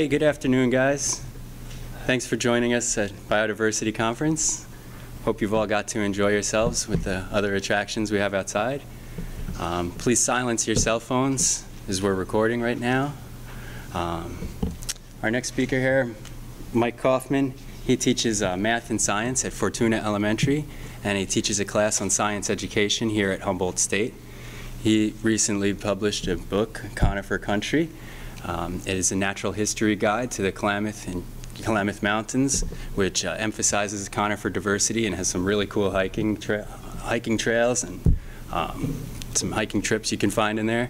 Hey, good afternoon, guys. Thanks for joining us at Biodiversity Conference. Hope you've all got to enjoy yourselves with the other attractions we have outside. Please silence your cell phones as we're recording right now. Our next speaker here, Mike Kauffmann, he teaches math and science at Fortuna Elementary, and he teaches a class on science education here at Humboldt State. He recently published a book, Conifer Country. It is a natural history guide to the Klamath Mountains, which emphasizes conifer diversity and has some really cool hiking trails and some hiking trips you can find in there.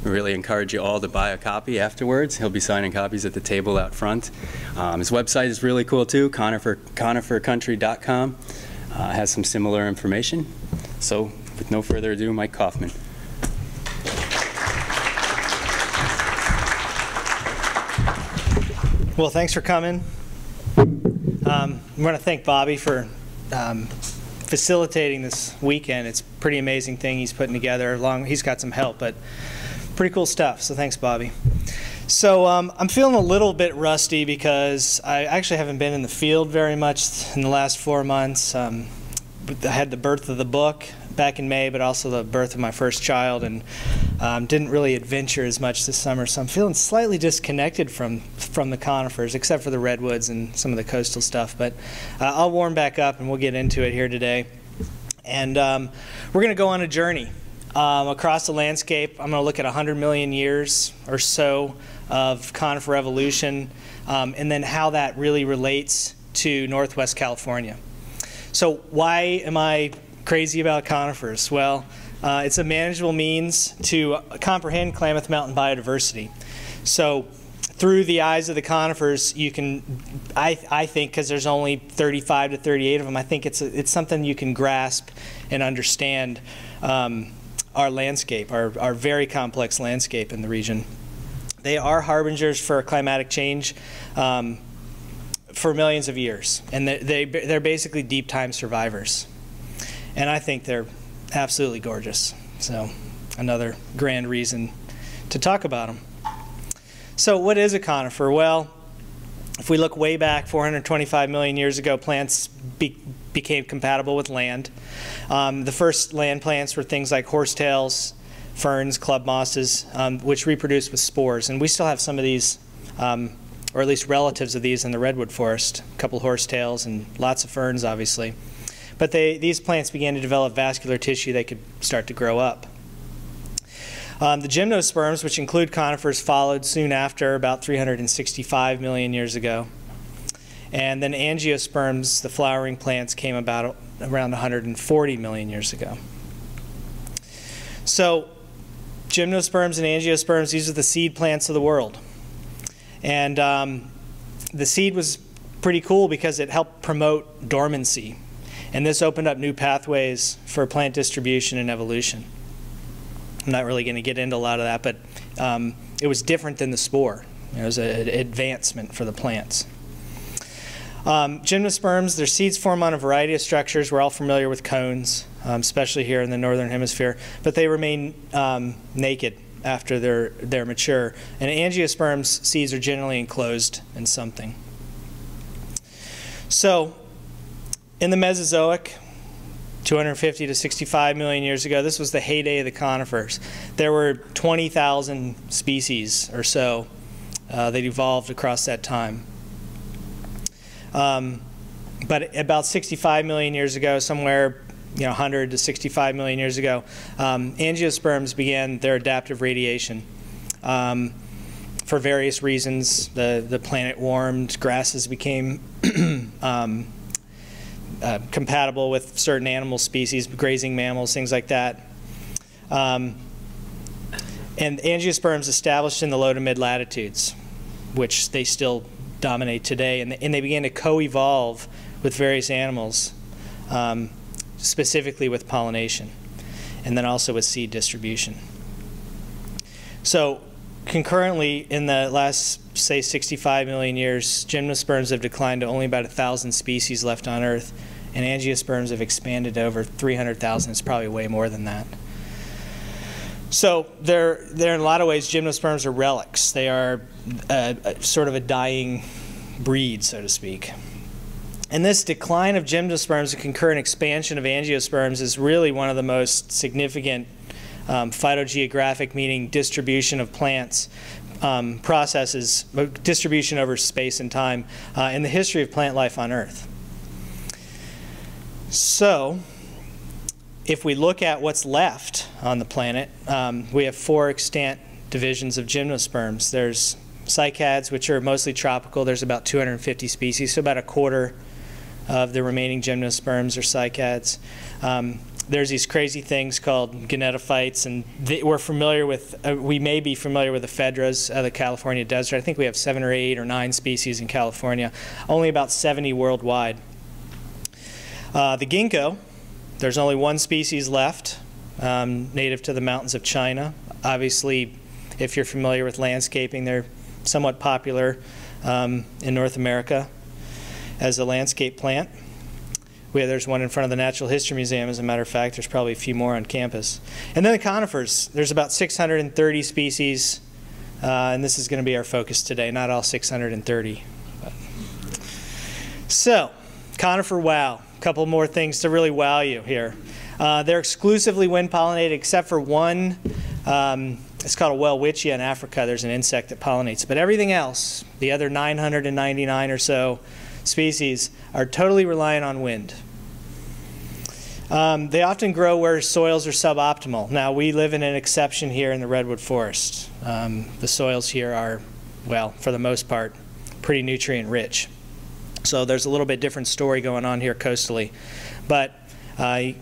We really encourage you all to buy a copy afterwards. He'll be signing copies at the table out front. His website is really cool too, conifercountry.com. Has some similar information. So with no further ado, Mike Kauffmann. Well, thanks for coming. I want to thank Bobby for facilitating this weekend. It's a pretty amazing thing he's putting together. He's got some help, but pretty cool stuff, so thanks, Bobby. So I'm feeling a little bit rusty because I actually haven't been in the field very much in the last 4 months. I had the birth of the book back in May, but also the birth of my first child, and didn't really adventure as much this summer, so I'm feeling slightly disconnected from the conifers, except for the redwoods and some of the coastal stuff. But I'll warm back up and we'll get into it here today. And we're going to go on a journey across the landscape. I'm going to look at 100 million years or so of conifer evolution, and then how that really relates to Northwest California. So why am I crazy about conifers? Well, it's a manageable means to comprehend Klamath Mountain biodiversity. So through the eyes of the conifers, you can, I think, because there's only 35 to 38 of them, I think it's something you can grasp and understand our landscape, our very complex landscape in the region. They are harbingers for climatic change for millions of years, and they're basically deep time survivors. And I think they're absolutely gorgeous. So another grand reason to talk about them. So what is a conifer? Well, if we look way back 425 million years ago, plants became compatible with land. The first land plants were things like horsetails, ferns, club mosses, which reproduced with spores. And we still have some of these, or at least relatives of these in the redwood forest. A couple horsetails and lots of ferns, obviously. But these plants began to develop vascular tissue they could start to grow up. The gymnosperms, which include conifers, followed soon after, about 365 million years ago. And then angiosperms, the flowering plants, came about around 140 million years ago. So gymnosperms and angiosperms, these are the seed plants of the world. And the seed was pretty cool because it helped promote dormancy. And this opened up new pathways for plant distribution and evolution. I'm not really going to get into a lot of that, but it was different than the spore. It was an advancement for the plants. Gymnosperms, their seeds form on a variety of structures. We're all familiar with cones, especially here in the northern hemisphere, but they remain naked after they're mature. And angiosperms' seeds are generally enclosed in something. So in the Mesozoic, 250 to 65 million years ago, this was the heyday of the conifers. There were 20,000 species or so that evolved across that time. But about 65 million years ago, somewhere 100 to 65 million years ago, angiosperms began their adaptive radiation. For various reasons, the planet warmed, grasses became compatible with certain animal species, grazing mammals, things like that. And angiosperms established in the low to mid latitudes, which they still dominate today, and they began to co-evolve with various animals, specifically with pollination, and then also with seed distribution. So concurrently, in the last, say, 65 million years, gymnosperms have declined to only about 1,000 species left on Earth, and angiosperms have expanded to over 300,000. It's probably way more than that. So they're in a lot of ways, gymnosperms are relics. They are sort of a dying breed, so to speak. And this decline of gymnosperms and concurrent expansion of angiosperms is really one of the most significant phytogeographic, meaning distribution of plants, processes, distribution over space and time in the history of plant life on Earth. So, if we look at what's left on the planet, we have 4 extant divisions of gymnosperms. There's cycads, which are mostly tropical. There's about 250 species, so about a quarter of the remaining gymnosperms are cycads. There's these crazy things called gonadophytes, and we're familiar with, we may be familiar with the ephedras of the California desert. I think we have 7 or 8 or 9 species in California, only about 70 worldwide. The ginkgo, there's only 1 species left, native to the mountains of China. Obviously, if you're familiar with landscaping, they're somewhat popular in North America as a landscape plant. There's one in front of the Natural History Museum, as a matter of fact. There's probably a few more on campus. And then the conifers. There's about 630 species, and this is going to be our focus today, not all 630. So, conifer wow. A couple more things to really wow you here. They're exclusively wind-pollinated, except for one. It's called a welwitschia in Africa. There's an insect that pollinates. But everything else, the other 999 or so species, are totally reliant on wind. They often grow where soils are suboptimal. Now, we live in an exception here in the redwood forest. The soils here are, well, for the most part, pretty nutrient rich. So there's a little bit different story going on here coastally. But higher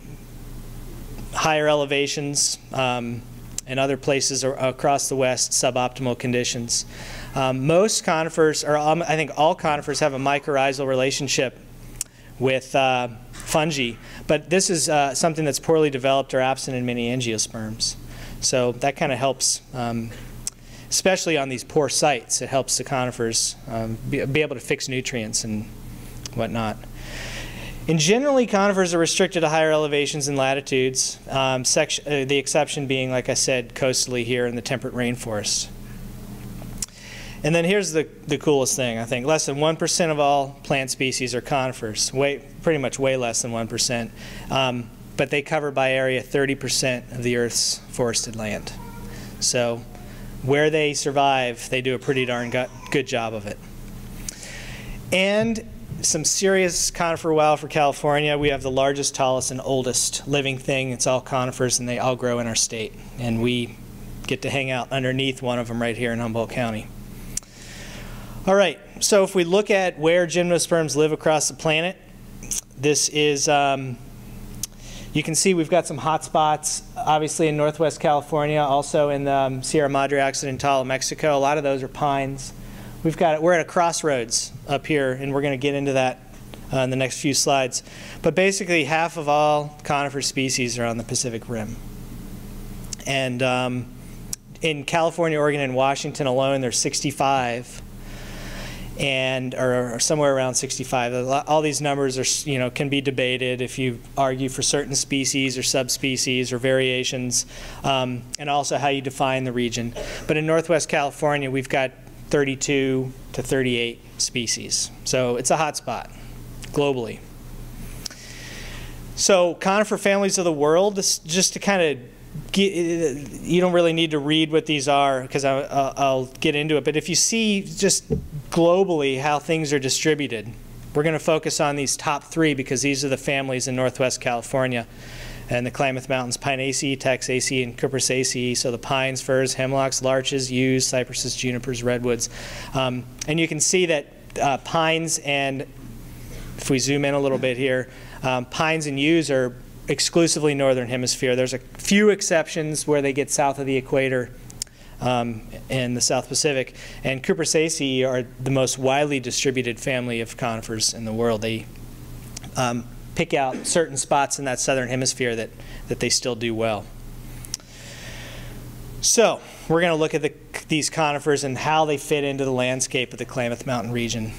elevations and other places across the west, suboptimal conditions. Most conifers, or I think all conifers, have a mycorrhizal relationship with fungi, but this is something that's poorly developed or absent in many angiosperms. So that kind of helps, especially on these poor sites. It helps the conifers be able to fix nutrients and whatnot. And generally, conifers are restricted to higher elevations and latitudes, the exception being, like I said, coastally here in the temperate rainforest. And then here's the coolest thing, I think. Less than 1% of all plant species are conifers, pretty much way less than 1%. But they cover by area 30% of the Earth's forested land. So where they survive, they do a pretty darn good job of it. And some serious conifer wow for California. We have the largest, tallest, and oldest living thing. It's all conifers, and they all grow in our state. And we get to hang out underneath one of them right here in Humboldt County. All right, so if we look at where gymnosperms live across the planet, this is, you can see we've got some hot spots, obviously in Northwest California, also in the Sierra Madre Occidental of Mexico. A lot of those are pines. We're at a crossroads up here, and we're going to get into that in the next few slides. But basically, half of all conifer species are on the Pacific Rim. And in California, Oregon, and Washington alone, there's 65. Or somewhere around 65. All these numbers are, can be debated if you argue for certain species or subspecies or variations, and also how you define the region. But in Northwest California, we've got 32 to 38 species. So it's a hot spot globally. So conifer families of the world, just to kind of you don't really need to read what these are because I'll get into it. But if you see just globally how things are distributed, we're going to focus on these top 3 because these are the families in Northwest California and the Klamath Mountains: Pinaceae, Taxaceae, and Cupressaceae. So the pines, firs, hemlocks, larches, yews, cypresses, junipers, redwoods. And you can see that pines and, if we zoom in a little bit here, pines and yews are exclusively northern hemisphere. There's a few exceptions where they get south of the equator in the South Pacific. And Cupressaceae are the most widely distributed family of conifers in the world. They pick out certain spots in that southern hemisphere that they still do well. So we're going to look at these conifers and how they fit into the landscape of the Klamath Mountain region.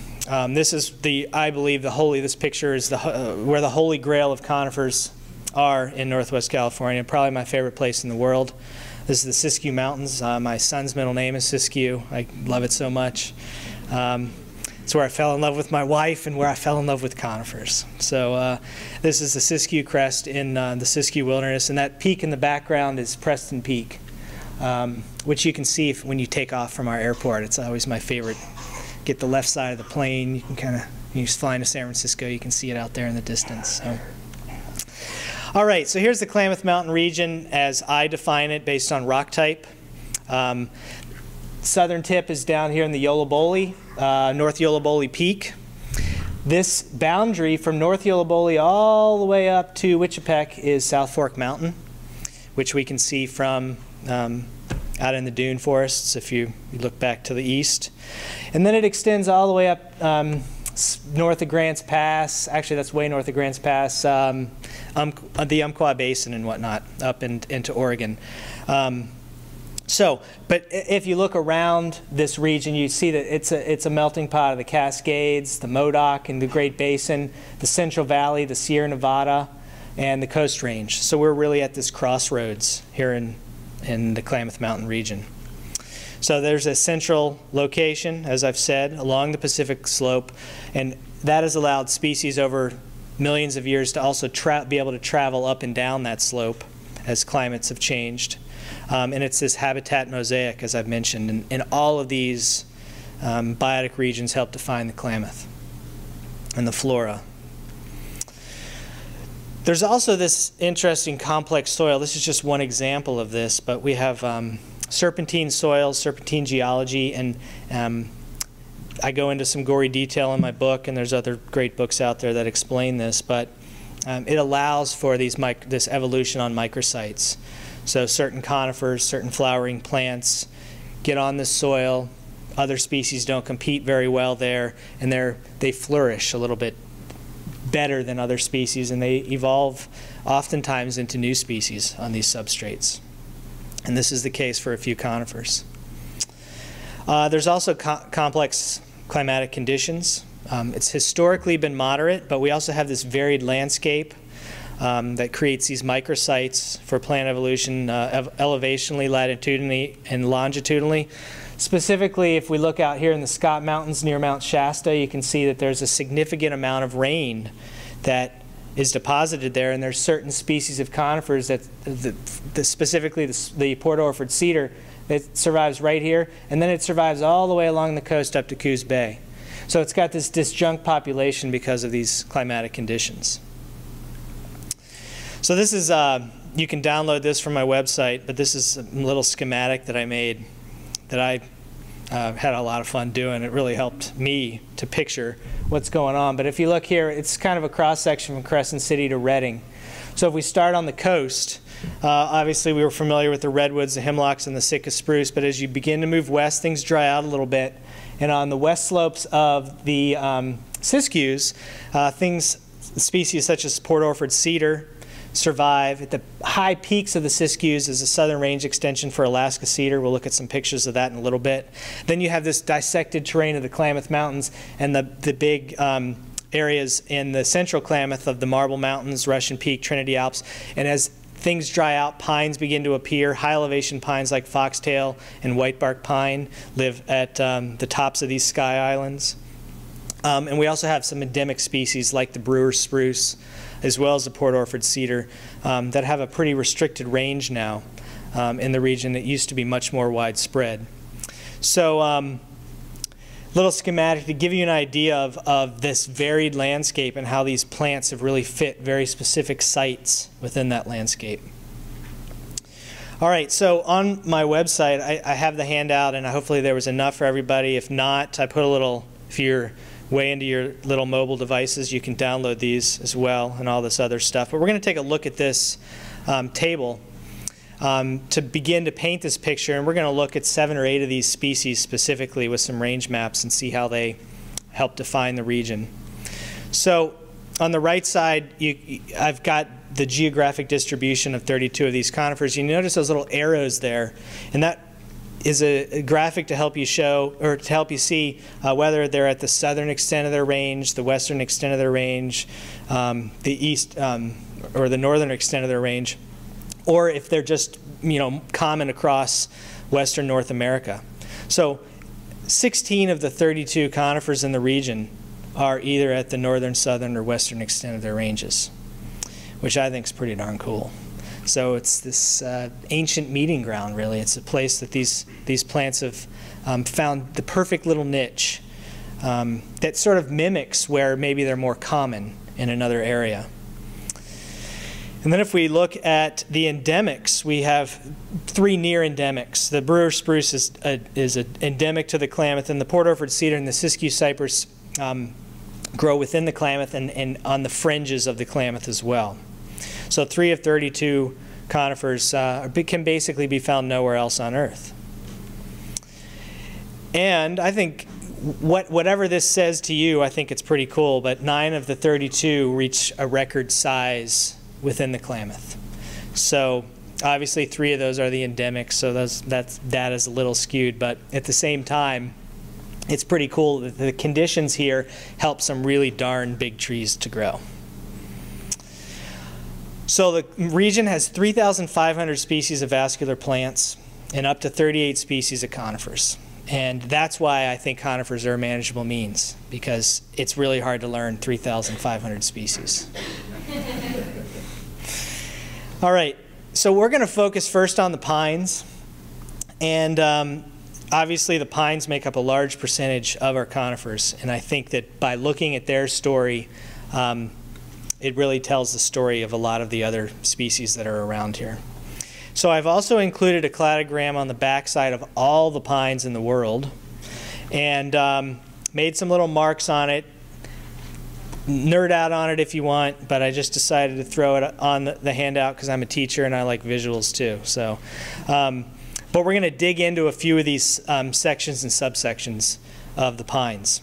This is I believe this picture is where the holy grail of conifers are in Northwest California, probably my favorite place in the world. This is the Siskiyou Mountains. My son's middle name is Siskiyou. I love it so much. It's where I fell in love with my wife and where I fell in love with conifers. So this is the Siskiyou crest in the Siskiyou Wilderness, and that peak in the background is Preston Peak, which you can see when you take off from our airport. It's always my favorite. Get the left side of the plane. You can kind of, when you're flying to San Francisco, you can see it out there in the distance. So. All right, so here's the Klamath Mountain region as I define it based on rock type. Southern tip is down here in the Yolobole, North Yolobole Peak. This boundary from North Yolobole all the way up to Wichipec is South Fork Mountain, which we can see from out in the dune forests if you look back to the east. And then it extends all the way up north of Grants Pass. Actually, that's way north of Grants Pass, the Umpqua Basin and whatnot, up into Oregon. But if you look around this region, you see that it's a melting pot of the Cascades, the Modoc, and the Great Basin, the Central Valley, the Sierra Nevada, and the Coast Range. So we're really at this crossroads here in the Klamath Mountain region. So there's a central location, as I've said, along the Pacific slope, and that has allowed species over millions of years to also be able to travel up and down that slope as climates have changed. And it's this habitat mosaic, as I've mentioned, and all of these biotic regions help define the Klamath and the flora. There's also this interesting complex soil. This is just one example of this, but we have serpentine soils, serpentine geology, and I go into some gory detail in my book, and there's other great books out there that explain this, but it allows for this evolution on microsites. So certain conifers, certain flowering plants get on this soil. Other species don't compete very well there, and they flourish a little bit better than other species, and they evolve oftentimes into new species on these substrates. And this is the case for a few conifers. There's also complex climatic conditions. It's historically been moderate, but we also have this varied landscape that creates these microsites for plant evolution elevationally, latitudinally, and longitudinally. Specifically, if we look out here in the Scott Mountains near Mount Shasta, you can see that there's a significant amount of rain that is deposited there, and there's certain species of conifers that, specifically the Port Orford cedar, that survives right here, and then it survives all the way along the coast up to Coos Bay. So it's got this disjunct population because of these climatic conditions. So this is, you can download this from my website, but this is a little schematic that I made that I had a lot of fun doing. It really helped me to picture what's going on. But if you look here, it's kind of a cross-section from Crescent City to Redding. So if we start on the coast, obviously we were familiar with the redwoods, the hemlocks, and the Sitka spruce, but as you begin to move west, things dry out a little bit. And on the west slopes of the Siskiyous, species such as Port Orford cedar survive. At the high peaks of the Siskiyous is a southern range extension for Alaska cedar. We'll look at some pictures of that in a little bit. Then you have this dissected terrain of the Klamath Mountains and the big areas in the central Klamath of the Marble Mountains, Russian Peak, Trinity Alps. And as things dry out, pines begin to appear. High elevation pines like foxtail and whitebark pine live at the tops of these sky islands. And we also have some endemic species like the Brewer spruce, as well as the Port Orford cedar, that have a pretty restricted range now in the region that used to be much more widespread. So little schematic to give you an idea of this varied landscape and how these plants have really fit very specific sites within that landscape. All right, so on my website, I have the handout, and hopefully there was enough for everybody. If not, I put a little, if you're way into your little mobile devices, you can download these as well and all this other stuff. But we're going to take a look at this table to begin to paint this picture, and we're going to look at 7 or 8 of these species specifically with some range maps and see how they help define the region. So on the right side, I've got the geographic distribution of 32 of these conifers. You notice those little arrows there, and that is a graphic to help you show, or to help you see whether they're at the southern extent of their range, the western extent of their range, the east or the northern extent of their range, or if they're just, common across western North America. So 16 of the 32 conifers in the region are either at the northern, southern, or western extent of their ranges, which I think is pretty darn cool. So it's this ancient meeting ground, really. It's a place that these plants have found the perfect little niche that sort of mimics where maybe they're more common in another area. And then if we look at the endemics, we have 3 near endemics. The Brewer spruce is endemic to the Klamath, and the Port Orford cedar and the Siskiyou cypress grow within the Klamath and on the fringes of the Klamath as well. So 3 of 32 conifers can basically be found nowhere else on Earth. And I think whatever this says to you, I think it's pretty cool, but 9 of the 32 reach a record size within the Klamath. So obviously 3 of those are the endemics, so that data is a little skewed, but at the same time, it's pretty cool that the conditions here help some really darn big trees to grow. So the region has 3,500 species of vascular plants and up to 38 species of conifers. And that's why I think conifers are a manageable means, because it's really hard to learn 3,500 species. All right, so we're going to focus first on the pines. And obviously the pines make up a large percentage of our conifers. And I think that by looking at their story, it really tells the story of a lot of the other species that are around here. So I've also included a cladogram on the backside of all the pines in the world and made some little marks on it. Nerd out on it if you want, but I just decided to throw it on the handout because I'm a teacher and I like visuals too. So, but we're going to dig into a few of these sections and subsections of the pines.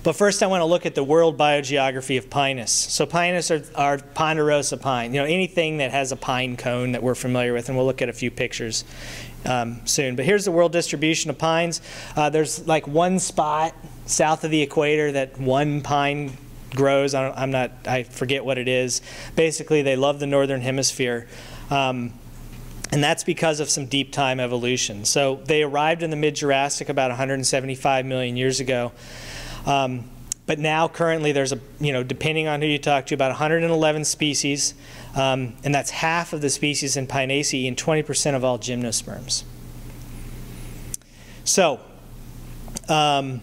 But first I want to look at the world biogeography of pinus. So pinus are ponderosa pine, anything that has a pine cone that we're familiar with, and we'll look at a few pictures soon. But here's the world distribution of pines. There's like one spot south of the equator that one pine grows. I forget what it is. Basically, they love the northern hemisphere. And that's because of some deep time evolution. So they arrived in the mid-Jurassic about 175 million years ago. But now currently there's depending on who you talk to, about 111 species. And that's half of the species in Pinaceae and 20% of all gymnosperms. So I'm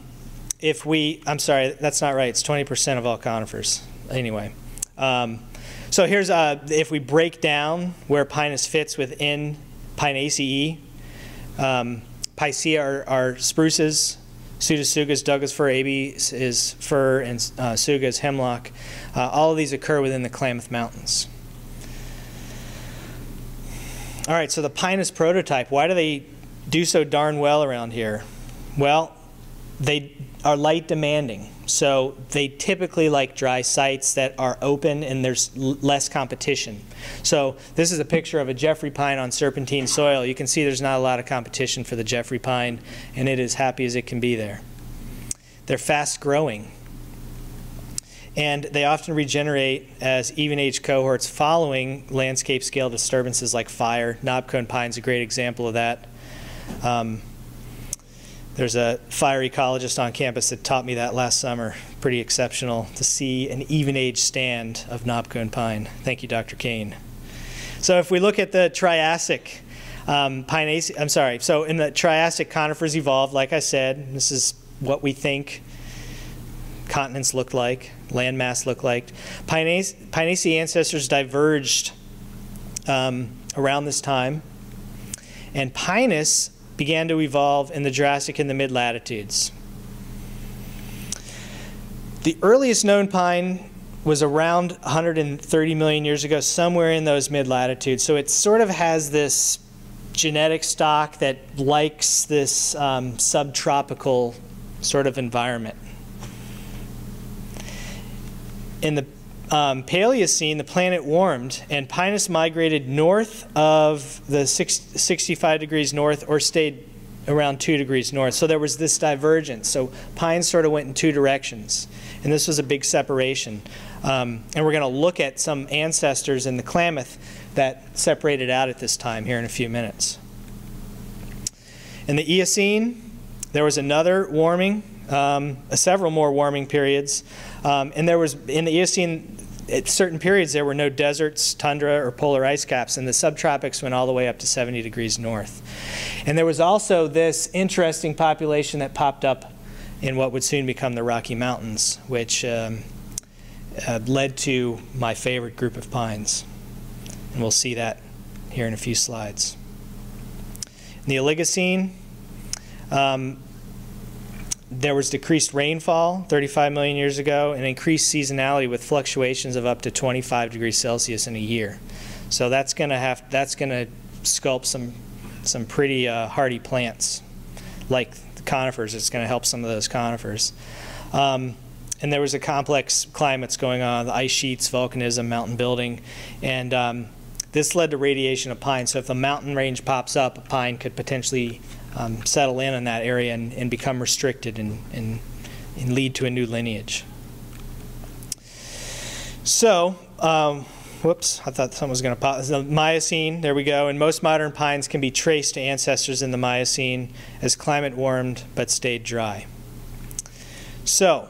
sorry, that's not right. It's 20% of all conifers. Anyway, so here's if we break down where Pinus fits within Pinaceae. Picea are spruces, Pseudotsuga is Douglas fir, Abies is fir, and Tsuga is hemlock. All of these occur within the Klamath Mountains. All right, so the Pinus prototype, why do they do so darn well around here? Well, they are light demanding. So they typically like dry sites that are open and there's less competition. So this is a picture of a Jeffrey pine on serpentine soil. You can see there's not a lot of competition for the Jeffrey pine, and it is happy as it can be there. They're fast growing. And they often regenerate as even-age cohorts following landscape scale disturbances like fire. Knobcone pine is a great example of that. There's a fire ecologist on campus that taught me that last summer. Pretty exceptional to see an even-age stand of knobcone pine. Thank you, Dr. Kane. So if we look at the Triassic Pinaceae, so in the Triassic, conifers evolved, like I said. This is what we think continents looked like, landmass looked like. Pinaceae ancestors diverged around this time, and Pinus began to evolve in the Jurassic and the mid-latitudes. The earliest known pine was around 130 million years ago, somewhere in those mid-latitudes. So it sort of has this genetic stock that likes this subtropical sort of environment. In the Paleocene, the planet warmed, and Pinus migrated north of the 65 degrees north, or stayed around 2 degrees north. So there was this divergence. So pines sort of went in two directions. And this was a big separation. And we're going to look at some ancestors in the Klamath that separated out at this time here in a few minutes. In the Eocene, there was another warming, several more warming periods. And there was, in the Eocene, at certain periods, there were no deserts, tundra, or polar ice caps, and the subtropics went all the way up to 70 degrees north. And there was also this interesting population that popped up in what would soon become the Rocky Mountains, which led to my favorite group of pines. And we'll see that here in a few slides. In the Oligocene, there was decreased rainfall 35 million years ago and increased seasonality with fluctuations of up to 25 degrees Celsius in a year. So that's going to sculpt some pretty hardy plants, like the conifers. It's going to help some of those conifers. And there was a complex climates going on, the ice sheets, volcanism, mountain building, and this led to radiation of pine. So if a mountain range pops up, a pine could potentially settle in that area and become restricted and lead to a new lineage. So, whoops, I thought something was going to pop. The Miocene, there we go. And most modern pines can be traced to ancestors in the Miocene as climate warmed but stayed dry. So,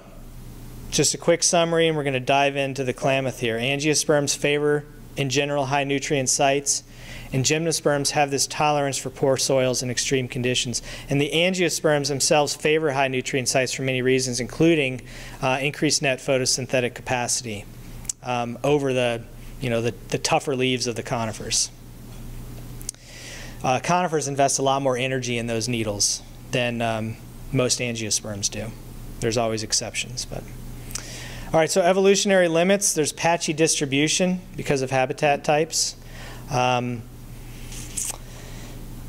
just a quick summary, and we're going to dive into the Klamath here. Angiosperms favor, in general, high nutrient sites. And gymnosperms have this tolerance for poor soils and extreme conditions. And the angiosperms themselves favor high nutrient sites for many reasons, including increased net photosynthetic capacity over the tougher leaves of the conifers. Conifers invest a lot more energy in those needles than most angiosperms do. There's always exceptions, but. All right, so evolutionary limits. There's patchy distribution because of habitat types.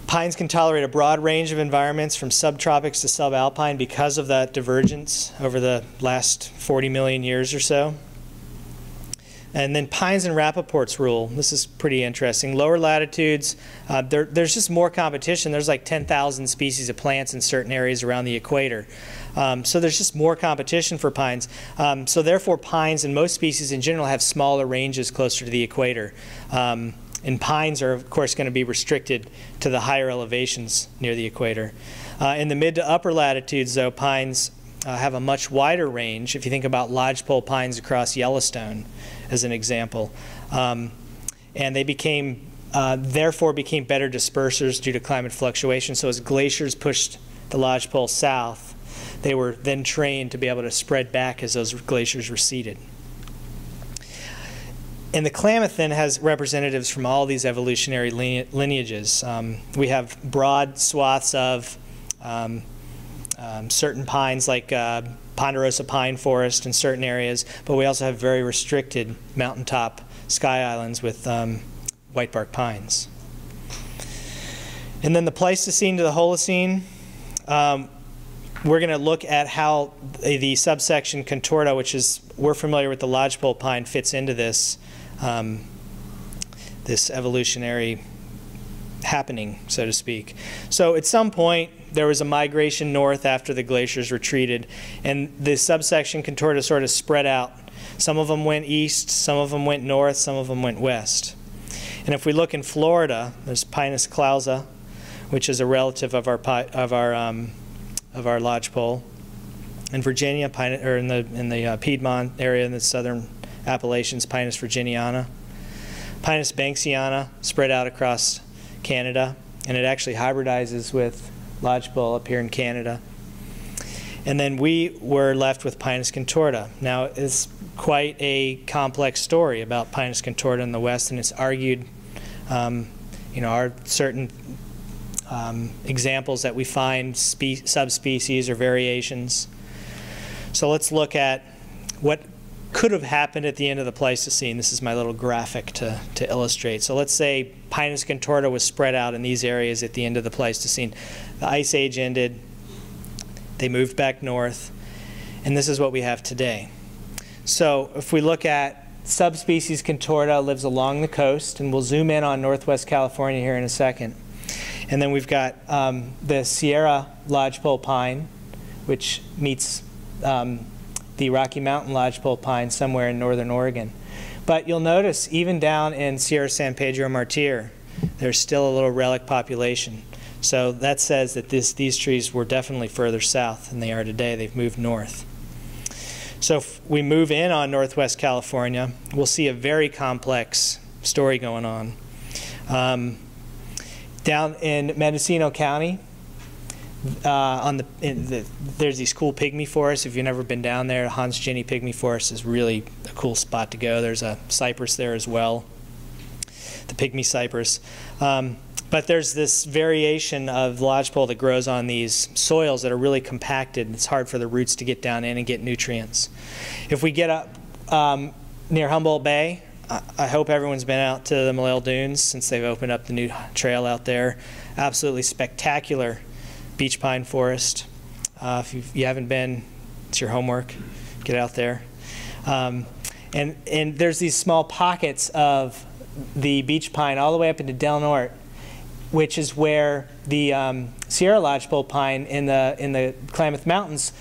Pines can tolerate a broad range of environments from subtropics to subalpine because of that divergence over the last 40 million years or so. And then Pines and Rappaport's rule. This is pretty interesting. Lower latitudes, there's just more competition. There's like 10,000 species of plants in certain areas around the equator. So there's just more competition for pines. So therefore, pines and most species in general have smaller ranges closer to the equator. And pines are, of course, going to be restricted to the higher elevations near the equator. In the mid to upper latitudes, though, pines have a much wider range. If you think about lodgepole pines across Yellowstone, as an example. And they therefore became better dispersers due to climate fluctuation. So as glaciers pushed the lodgepole south, they were then trained to be able to spread back as those glaciers receded. And the Klamath then has representatives from all these evolutionary lineages. We have broad swaths of certain pines like ponderosa pine forest in certain areas, but we also have very restricted mountaintop sky islands with whitebark pines. And then the Pleistocene to the Holocene, we're going to look at how the subsection Contorta, which is, we're familiar with the lodgepole pine, fits into this, this evolutionary happening, so to speak. So at some point, there was a migration north after the glaciers retreated, and the subsection Contorta sort of spread out. Some of them went east, some of them went north, some of them went west. And if we look in Florida, there's Pinus clausa, which is a relative of our lodgepole. In Virginia, or in the Piedmont area in the southern Appalachians, Pinus virginiana. Pinus banksiana spread out across Canada, and it actually hybridizes with lodgepole up here in Canada. And then we were left with Pinus contorta. Now, it's quite a complex story about Pinus contorta in the West, and it's argued, are certain examples that we find subspecies or variations. So let's look at what could have happened at the end of the Pleistocene. This is my little graphic to illustrate. So let's say Pinus contorta was spread out in these areas at the end of the Pleistocene. The Ice Age ended, they moved back north, and this is what we have today. So if we look at subspecies contorta lives along the coast, and we'll zoom in on Northwest California here in a second. And then we've got the Sierra lodgepole pine, which meets the Rocky Mountain lodgepole pine somewhere in northern Oregon. But you'll notice even down in Sierra San Pedro Martir, there's still a little relic population. So that says that these trees were definitely further south than they are today. They've moved north. So if we move in on Northwest California, we'll see a very complex story going on. Down in Mendocino County, there's these cool pygmy forests. If you've never been down there, Hans Jenny Pygmy Forest is really a cool spot to go. There's a cypress there as well, the pygmy cypress. But there's this variation of lodgepole that grows on these soils that are really compacted, and it's hard for the roots to get down in and get nutrients. If we get up near Humboldt Bay, I hope everyone's been out to the Malheur Dunes since they've opened up the new trail out there. Absolutely spectacular beach pine forest. If you haven't been, it's your homework. Get out there. And there's these small pockets of the beach pine all the way up into Del Norte, which is where the Sierra lodgepole pine in the Klamath Mountains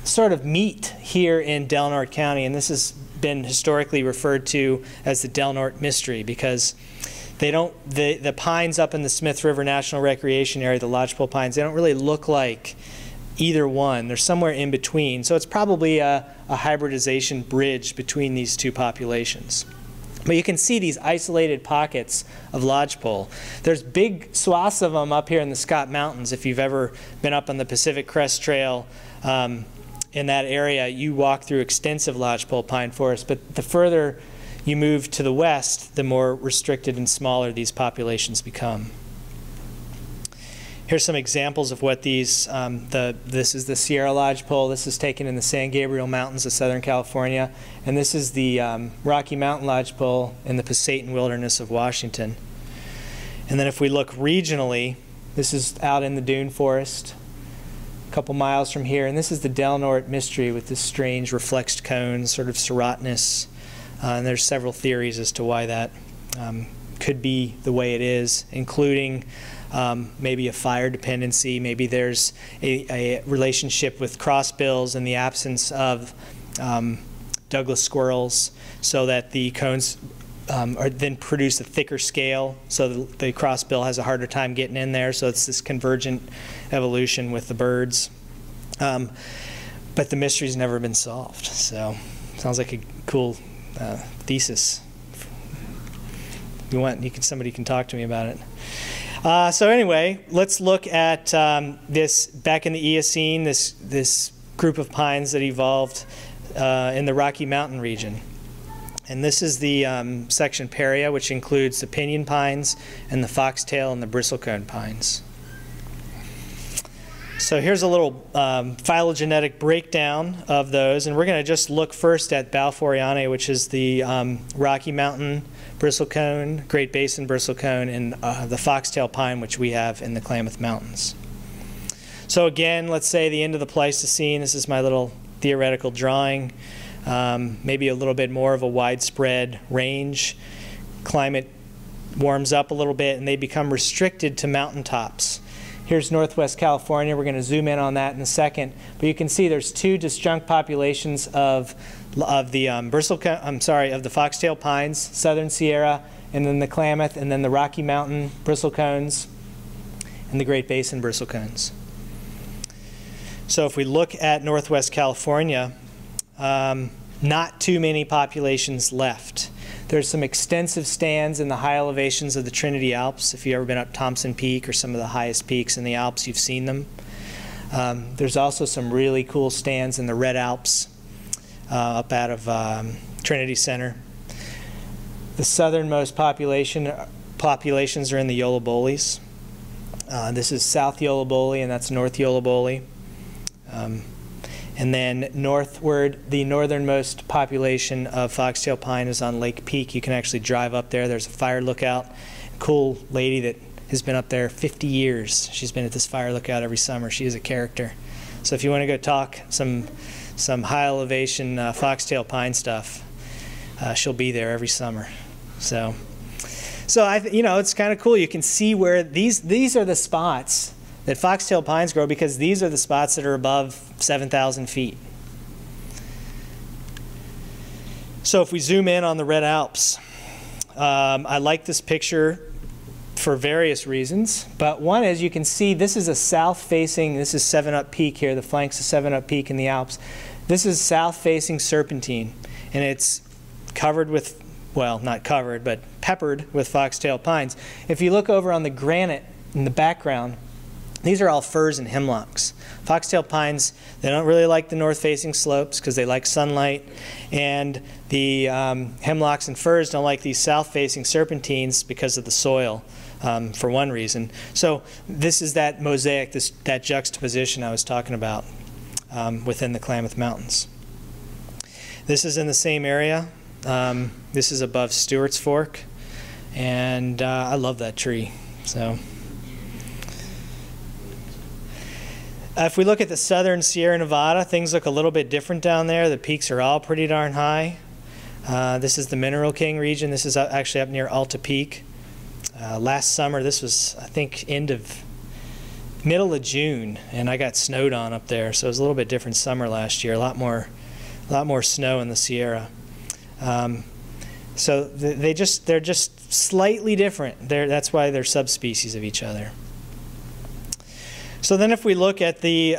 sort of meet here in Del Norte County. And this has been historically referred to as the Del Norte Mystery, because the pines up in the Smith River National Recreation Area, the lodgepole pines, they don't really look like either one. They're somewhere in between. So it's probably a hybridization bridge between these two populations. But you can see these isolated pockets of lodgepole. There's big swaths of them up here in the Scott Mountains. If you've ever been up on the Pacific Crest Trail in that area, you walk through extensive lodgepole pine forests. But the further you move to the west, the more restricted and smaller these populations become. Here's some examples of what these, this is the Sierra lodgepole. This is taken in the San Gabriel Mountains of Southern California. And this is the Rocky Mountain lodgepole in the Pasayten Wilderness of Washington. And then if we look regionally, this is out in the dune forest, a couple miles from here. And this is the Del Norte Mystery with this strange reflexed cone, sort of serotinous. And there's several theories as to why that could be the way it is, including maybe a fire dependency. Maybe there's a relationship with crossbills in the absence of Douglas squirrels, so that the cones then produce a thicker scale, so the crossbill has a harder time getting in there. So it's this convergent evolution with the birds. But the mystery's never been solved. So sounds like a cool thesis. If you want, somebody can talk to me about it. So anyway, let's look at this back in the Eocene, this group of pines that evolved in the Rocky Mountain region. And this is the section Paria, which includes the pinyon pines and the foxtail and the bristlecone pines. So here's a little phylogenetic breakdown of those, and we're going to just look first at Balfourianae, which is the Rocky Mountain bristlecone, Great Basin bristlecone, and the foxtail pine, which we have in the Klamath Mountains. So again, let's say the end of the Pleistocene. This is my little theoretical drawing. Maybe a little bit more of a widespread range. Climate warms up a little bit, and they become restricted to mountaintops. Here's Northwest California. We're going to zoom in on that in a second. But you can see there's two disjunct populations of the of the foxtail pines, Southern Sierra, and then the Klamath, and then the Rocky Mountain bristlecones, and the Great Basin bristlecones. So if we look at Northwest California, not too many populations left. There's some extensive stands in the high elevations of the Trinity Alps. If you've ever been up Thompson Peak or some of the highest peaks in the Alps, you've seen them. There's also some really cool stands in the Red Alps up out of Trinity Center. The southernmost populations are in the Yola-Boles. This is South Yola-Bole, and that's North Yola-Bole. And then northward, the northernmost population of foxtail pine is on Lake Peak. You can actually drive up there. There's a fire lookout. A cool lady that has been up there 50 years. She's been at this fire lookout every summer. She is a character. So if you want to go talk some high elevation foxtail pine stuff, she'll be there every summer. So So you know, it's kind of cool. You can see where these are the spots that foxtail pines grow, because these are the spots that are above 7,000 feet. So if we zoom in on the Red Alps, I like this picture for various reasons, but one is you can see this is a south-facing, this is 7-Up Peak here, the flanks of 7-Up Peak in the Alps. This is south-facing serpentine, and it's covered with, well, not covered, but peppered with foxtail pines. If you look over on the granite in the background, these are all firs and hemlocks. Foxtail pines, they don't really like the north-facing slopes because they like sunlight, and the hemlocks and firs don't like these south-facing serpentines because of the soil, for one reason. So this is that mosaic, that juxtaposition I was talking about within the Klamath Mountains. This is in the same area. This is above Stewart's Fork, and I love that tree. So. If we look at the southern Sierra Nevada, things look a little bit different down there. The peaks are all pretty darn high. This is the Mineral King region. This is actually up near Alta Peak. Last summer, this was, I think, middle of June, and I got snowed on up there. So it was a little bit different summer last year. A lot more snow in the Sierra. So they're just slightly different. That's why they're subspecies of each other. So then if we look at the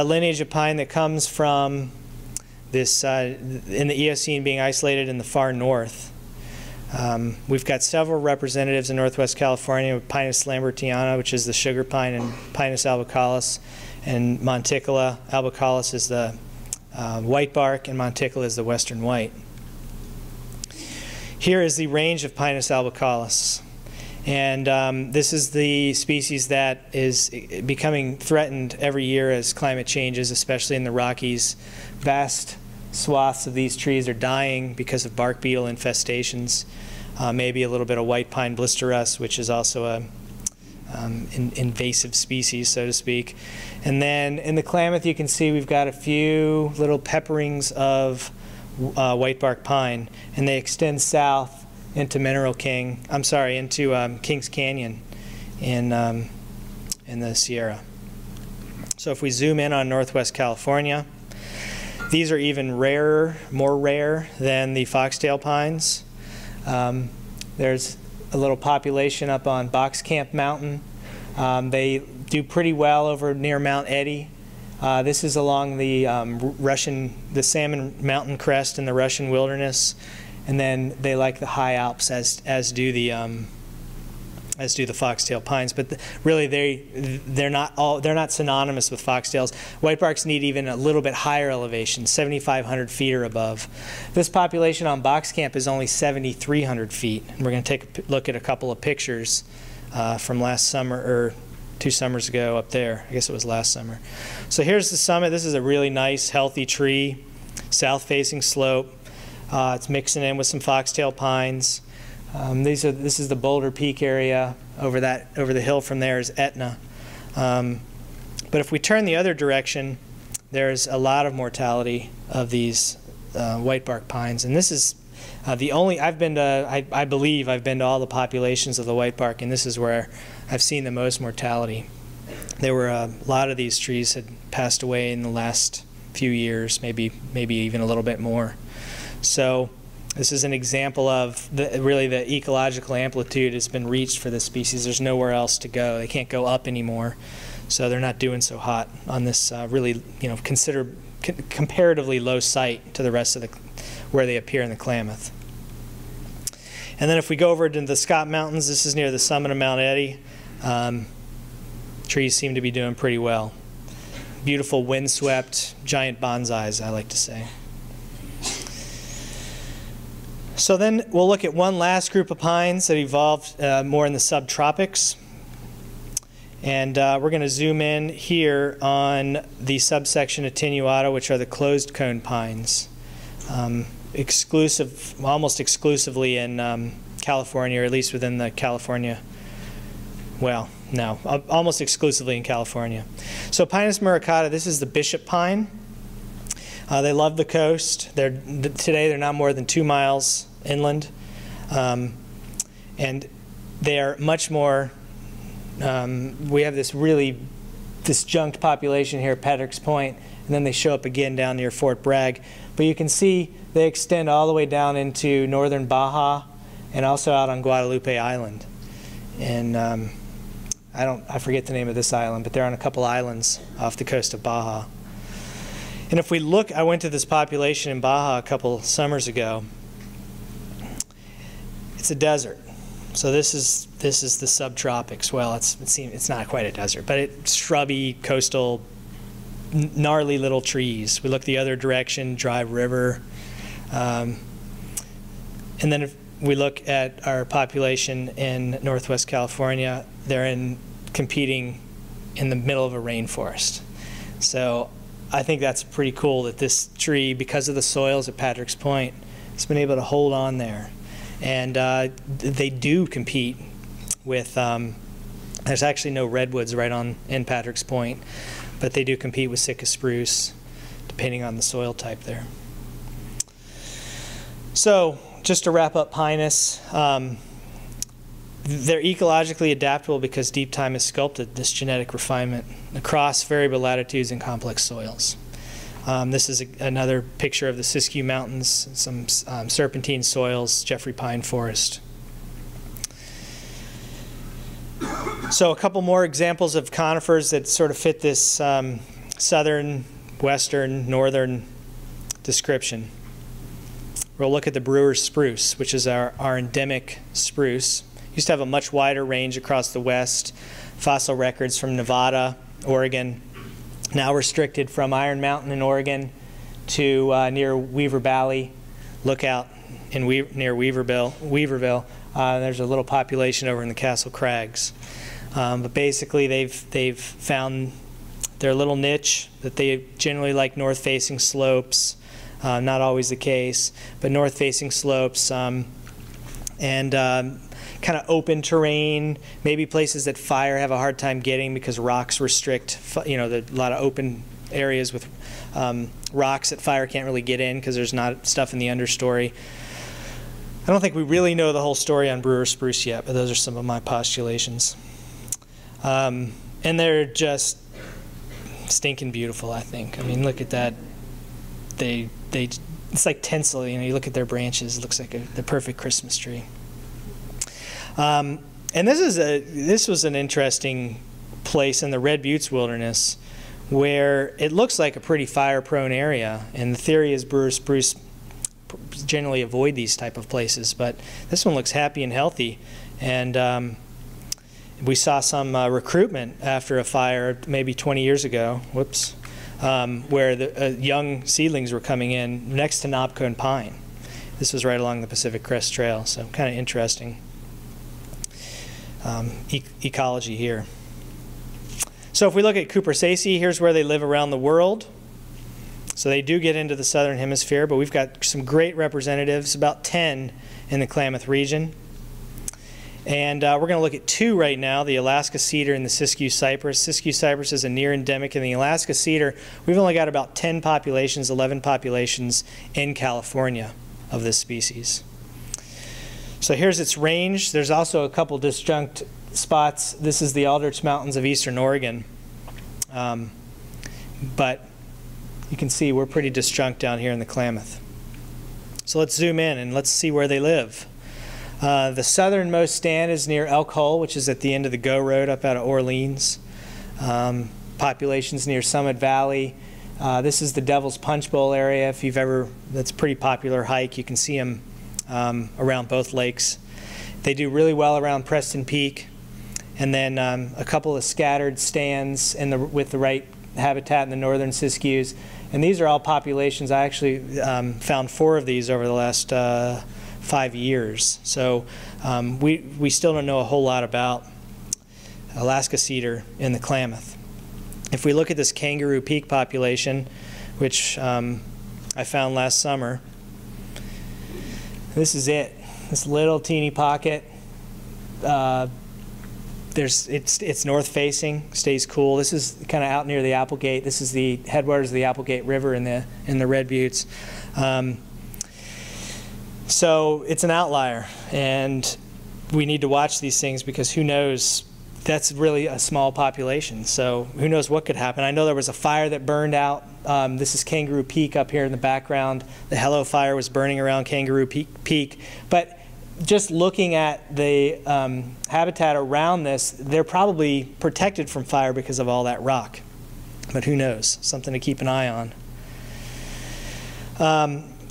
lineage of pine that comes from this, in the Eocene being isolated in the far north, we've got several representatives in Northwest California, with Pinus lambertiana, which is the sugar pine, and Pinus albicollis, and Monticola. Albicollis is the white bark, and Monticola is the western white. Here is the range of Pinus albicollis. And this is the species that is becoming threatened every year as climate changes, especially in the Rockies. Vast swaths of these trees are dying because of bark beetle infestations. Maybe a little bit of white pine blisterus, which is also an invasive species, so to speak. And then in the Klamath, you can see we've got a few little pepperings of white bark pine, and they extend south into into Kings Canyon in the Sierra. So if we zoom in on Northwest California, these are even rarer, more rare than the foxtail pines. There's a little population up on Box Camp Mountain. They do pretty well over near Mount Eddy. This is along the Salmon Mountain crest in the Russian wilderness. And then they like the high Alps, as do the foxtail pines. But really, they're not synonymous with foxtails. Whitebarks need even a little bit higher elevation, 7,500 feet or above. This population on Box Camp is only 7,300 feet. And we're going to take a look at a couple of pictures from last summer, or 2 summers ago up there. I guess it was last summer. So here's the summit. This is a really nice, healthy tree, south-facing slope. It's mixing in with some foxtail pines. This is the Boulder Peak area. Over the hill from there is Etna. But if we turn the other direction, there's a lot of mortality of these whitebark pines. And this is the only, I believe I've been to all the populations of the whitebark, and this is where I've seen the most mortality. There were a lot of these trees had passed away in the last few years, maybe even a little bit more. So this is an example of really the ecological amplitude has been reached for this species. There's nowhere else to go. They can't go up anymore, so they're not doing so hot on this really, comparatively low site to the rest of where they appear in the Klamath. And then if we go over to the Scott Mountains, this is near the summit of Mount Eddy. Trees seem to be doing pretty well. Beautiful windswept giant bonsais, I like to say. So then we'll look at one last group of pines that evolved more in the subtropics. And we're going to zoom in here on the subsection attenuata, which are the closed cone pines. Almost exclusively in California, or at least within the California, well, no, almost exclusively in California. So Pinus muricata, this is the bishop pine. They love the coast. Today they're not more than 2 miles inland. And they are much more, we have this really disjunct population here at Patrick's Point, and then they show up again down near Fort Bragg. But you can see they extend all the way down into northern Baja and also out on Guadalupe Island. And I forget the name of this island, but they're on a couple islands off the coast of Baja. And if we look, I went to this population in Baja a couple summers ago. It's a desert. So this is the subtropics. Well, it's not quite a desert, but it's shrubby, coastal, gnarly little trees. We look the other direction, dry river. And then if we look at our population in Northwest California, they're competing in the middle of a rainforest. So I think that's pretty cool that this tree, because of the soils at Patrick's Point, has been able to hold on there. And they do compete with, there's actually no redwoods right in Patrick's Point, but they do compete with Sitka spruce, depending on the soil type there. So just to wrap up Pinus, they're ecologically adaptable because deep time has sculpted this genetic refinement across variable latitudes and complex soils. This is another picture of the Siskiyou Mountains, some serpentine soils, Jeffrey Pine Forest. So a couple more examples of conifers that sort of fit this southern, western, northern description. We'll look at the Brewer's spruce, which is our endemic spruce. Used to have a much wider range across the west. Fossil records from Nevada, Oregon, now restricted from Iron Mountain in Oregon to near Weaver Valley. Lookout near Weaverville. There's a little population over in the Castle Crags. But basically they've found their little niche that they generally like north-facing slopes. Not always the case, but north-facing slopes and kind of open terrain, maybe places that fire have a hard time getting because rocks restrict, a lot of open areas with rocks that fire can't really get in because there's not stuff in the understory. I don't think we really know the whole story on Brewer spruce yet, but those are some of my postulations. And they're just stinking beautiful, I think. I mean, look at that. It's like tinsel, you look at their branches, it looks like the perfect Christmas tree. And this was an interesting place in the Red Buttes Wilderness where it looks like a pretty fire-prone area, and the theory is Brewer spruce generally avoid these type of places, but this one looks happy and healthy. And we saw some recruitment after a fire maybe 20 years ago, where the young seedlings were coming in next to knobcone pine. This was right along the Pacific Crest Trail, so kind of interesting ecology here. So if we look at Cupressaceae, here's where they live around the world. So they do get into the southern hemisphere, but we've got some great representatives, about 10 in the Klamath region. And we're going to look at 2 right now, the Alaska cedar and the Siskiyou cypress. Siskiyou cypress is a near endemic, and the Alaska cedar, we've only got about 10 populations, 11 populations in California of this species. So here's its range. There's also a couple disjunct spots. This is the Aldrich Mountains of eastern Oregon. But you can see we're pretty disjunct down here in the Klamath. So let's zoom in and let's see where they live. The southernmost stand is near Elk Hole, which is at the end of the Go Road up out of Orleans. Populations near Summit Valley. This is the Devil's Punch Bowl area. If you've ever, that's a pretty popular hike. You can see them around both lakes. They do really well around Preston Peak. And then a couple of scattered stands with the right habitat in the northern Siskiyous. And these are all populations. I actually found 4 of these over the last 5 years. So we still don't know a whole lot about Alaska cedar in the Klamath. If we look at this Kangaroo Peak population, which I found last summer, this is it. This little teeny pocket. It's north facing, stays cool. This is kind of out near the Applegate. This is the headwaters of the Applegate River in the Red Buttes. So it's an outlier, and we need to watch these things because who knows, that's really a small population. So who knows what could happen. I know there was a fire that burned out. This is Kangaroo Peak up here in the background. The Hello Fire was burning around Kangaroo Peak. But just looking at the habitat around this, they're probably protected from fire because of all that rock. But who knows? Something to keep an eye on.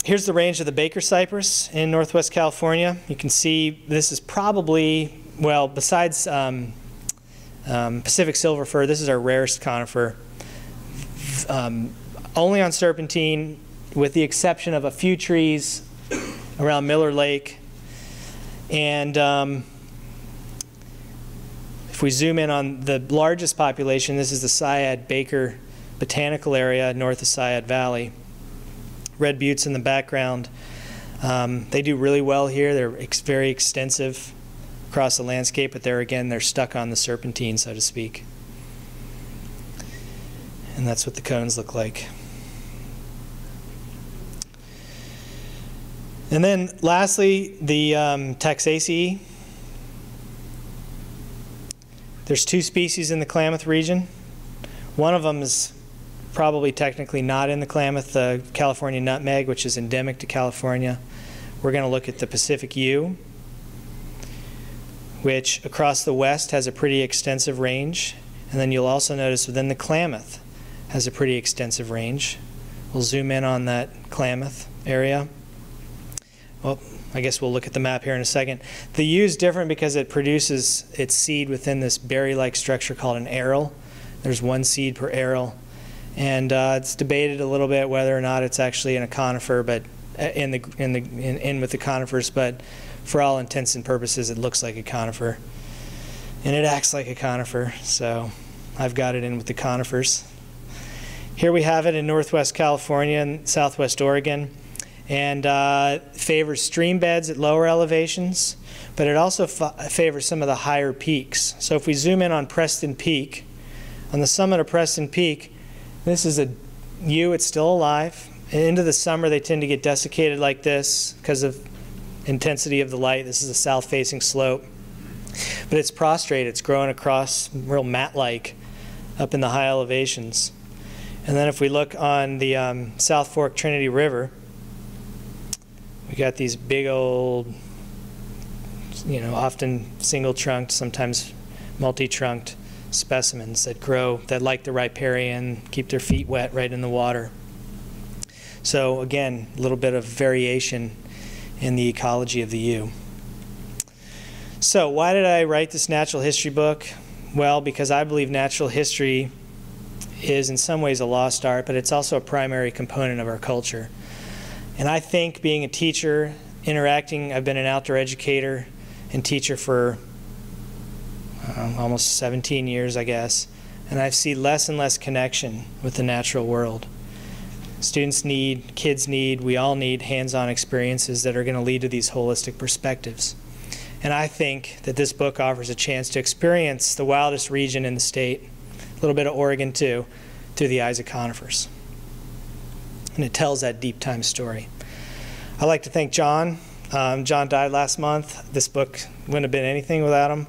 Here's the range of the Baker cypress in Northwest California. You can see this is probably, well, besides Pacific silver fir, this is our rarest conifer. Only on Serpentine, with the exception of a few trees around Miller Lake. And if we zoom in on the largest population, this is the Syad-Baker Botanical Area north of Syad Valley. Red buttes in the background. They do really well here. They're very extensive across the landscape, but there again, they're stuck on the Serpentine, so to speak. And that's what the cones look like. And then lastly, the Taxaceae. There's 2 species in the Klamath region. One of them is probably technically not in the Klamath, the California nutmeg, which is endemic to California. We're going to look at the Pacific yew, which across the west has a pretty extensive range. And then you'll also notice within the Klamath has a pretty extensive range. We'll zoom in on that Klamath area. Well, I guess we'll look at the map here in a second. The yew is different because it produces its seed within this berry-like structure called an aril. There's 1 seed per aril. And it's debated a little bit whether or not it's actually in a conifer, but in with the conifers. But for all intents and purposes, it looks like a conifer, and it acts like a conifer. So I've got it in with the conifers. Here we have it in Northwest California and Southwest Oregon, and favors stream beds at lower elevations, but it also favors some of the higher peaks. So if we zoom in on Preston Peak, on the summit of Preston Peak, this is a yew, it's still alive. And into the summer, they tend to get desiccated like this because of intensity of the light. This is a south-facing slope. But it's prostrate, it's growing across real mat-like up in the high elevations. And then if we look on the South Fork Trinity River, we got these big old, often single-trunked, sometimes multi-trunked specimens that grow, that like the riparian, keep their feet wet right in the water. So again, a little bit of variation in the ecology of the yew. So why did I write this natural history book? Well, because I believe natural history is in some ways a lost art, but it's also a primary component of our culture. And I think being a teacher, I've been an outdoor educator and teacher for almost 17 years, I guess, and I see less and less connection with the natural world. Students need, kids need, we all need hands-on experiences that are going to lead to these holistic perspectives. And I think that this book offers a chance to experience the wildest region in the state, a little bit of Oregon too, through the eyes of conifers. And it tells that deep time story. I'd like to thank John. John died last month. This book wouldn't have been anything without him.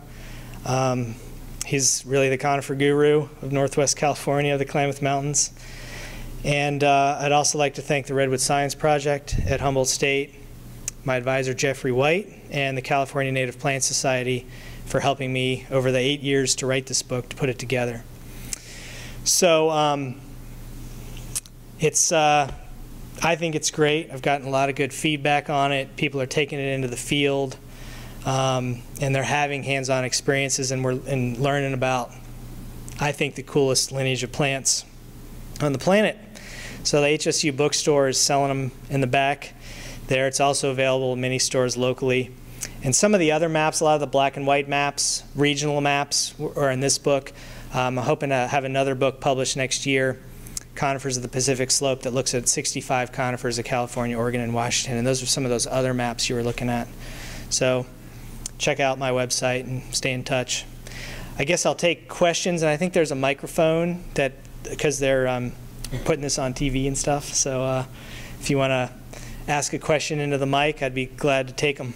He's really the conifer guru of Northwest California, the Klamath Mountains. And I'd also like to thank the Redwood Science Project at Humboldt State, my advisor Jeffrey White, and the California Native Plant Society for helping me over the 8 years to write this book, to put it together. So I think it's great. I've gotten a lot of good feedback on it. People are taking it into the field. And they're having hands-on experiences, and we're learning about, I think, the coolest lineage of plants on the planet. So the HSU bookstore is selling them in the back there. It's also available in many stores locally. And some of the other maps, a lot of the black and white maps, regional maps, are in this book. I'm hoping to have another book published next year, Conifers of the Pacific Slope, that looks at 65 conifers of California, Oregon, and Washington. And those are some of those other maps you were looking at. So check out my website and stay in touch. I guess I'll take questions, and I think there's a microphone that, because they're putting this on TV and stuff, so if you want to ask a question into the mic, I'd be glad to take them.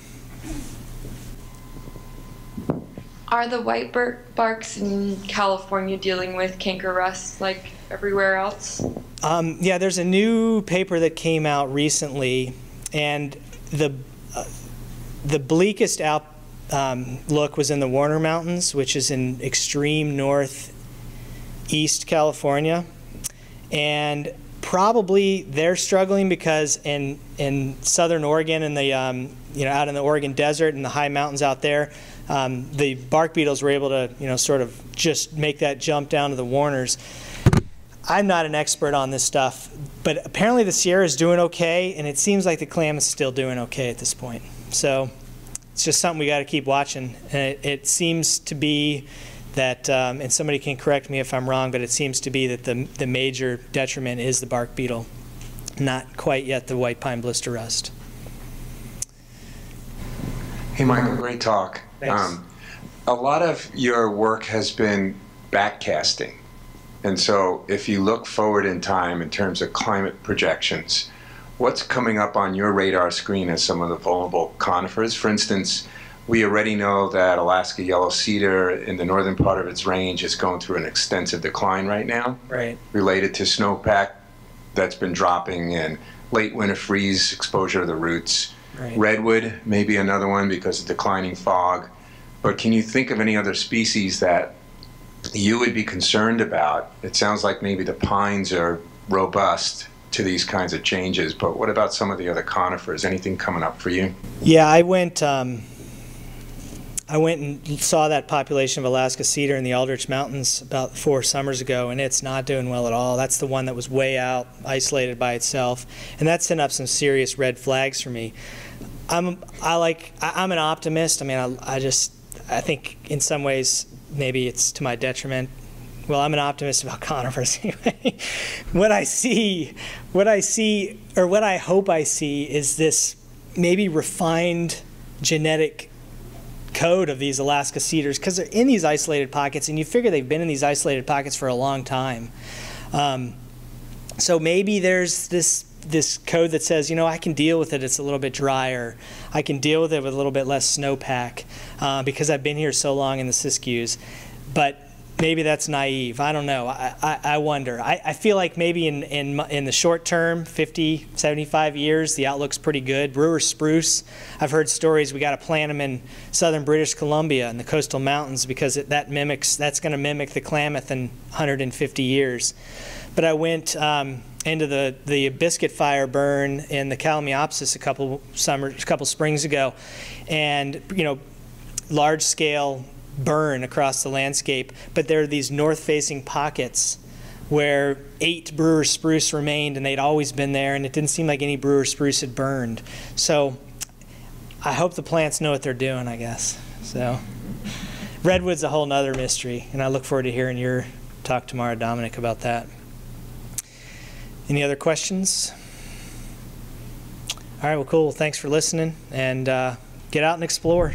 Are the white barks in California dealing with canker rust like everywhere else? Yeah, there's a new paper that came out recently, and the bleakest look was in the Warner Mountains, which is in extreme northeast California, and probably they're struggling because in southern Oregon and the out in the Oregon desert and the high mountains out there, the bark beetles were able to sort of just make that jump down to the Warners. I'm not an expert on this stuff, but apparently the Sierra is doing okay, and it seems like the Klamath is still doing okay at this point. So it's just something we got to keep watching. And it seems to be that, and somebody can correct me if I'm wrong, but it seems to be that the major detriment is the bark beetle, not quite yet the white pine blister rust. Hey, Michael, great talk. Thanks. A lot of your work has been backcasting. And so if you look forward in time in terms of climate projections, what's coming up on your radar screen as some of the vulnerable conifers? For instance, we already know that Alaska yellow cedar in the northern part of its range is going through an extensive decline right now, Right. related to snowpack that's been dropping and late winter freeze exposure to the roots. Right. Redwood may be another one because of declining fog. But can you think of any other species that you would be concerned about? It sounds like maybe the pines are robust to these kinds of changes, but what about some of the other conifers? Anything coming up for you? Yeah, I went and saw that population of Alaska cedar in the Aldrich Mountains about 4 summers ago, and it's not doing well at all. That's the one that was way out, isolated by itself, and that sent up some serious red flags for me. I'm an optimist. I mean, I think in some ways maybe it's to my detriment. Well, I'm an optimist about conifers anyway. What I hope I see is this maybe refined genetic code of these Alaska cedars, because they're in these isolated pockets, and you figure they've been in these isolated pockets for a long time. So maybe there's this code that says, I can deal with it, it's a little bit drier. I can deal with it with a little bit less snowpack because I've been here so long in the Siskiyous. But maybe that's naive. I don't know. I wonder. I feel like maybe in the short term, 50, 75 years, the outlook's pretty good. Brewer spruce, I've heard stories. We got to plant them in southern British Columbia in the coastal mountains because that's going to mimic the Klamath in 150 years. But I went into the biscuit fire burn in the Kalmiopsis a couple springs ago, and large scale burn across the landscape, but there are these north-facing pockets where 8 Brewer spruce remained, and they'd always been there, and it didn't seem like any Brewer spruce had burned. So I hope the plants know what they're doing, I guess. So redwood's a whole nother mystery, and I look forward to hearing your talk tomorrow, Dominic, about that. Any other questions? All right, well, cool. Thanks for listening, and get out and explore.